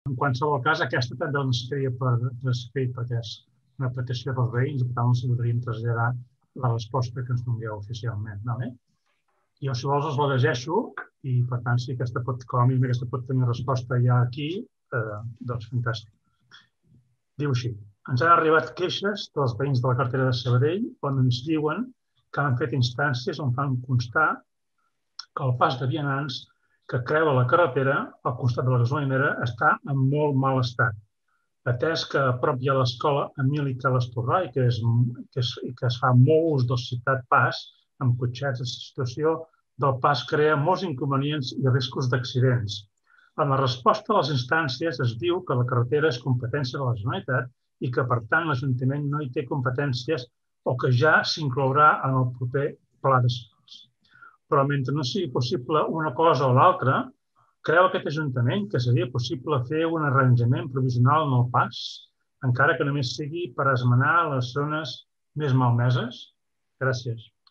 En qualsevol cas, aquesta també l'enseria per escrit perquè és una petició dels veïns, per tant, els podríem traslladar la resposta que ens dongueu oficialment. Jo, si vols, els la llegeixo i, per tant, si aquesta pot, com a mínim, aquesta pot tenir resposta ja aquí, doncs fantàstic. Diu així: ens han arribat queixes dels veïns de la carretera de Sabadell on ens diuen que han fet instàncies on fan constar que el pas de vianants que creua la carretera al costat de la gasolinera està en molt mal estat, atès que a prop hi ha l'escola Emili Carles Torrà i que es fa molt ús del citat pas amb cotxets. La situació del pas crea molts inconvenients i riscos d'accidents. En la resposta a les instàncies es diu que la carretera és competència de la Generalitat i que, per tant, l'Ajuntament no hi té competències o que ja s'inclourà en el proper pla de serveis. Però mentre no sigui possible una cosa o l'altra, creu aquest Ajuntament que seria possible fer un arranjament provisional en el pas, encara que només sigui per esmenar les zones més malmeses? Gràcies.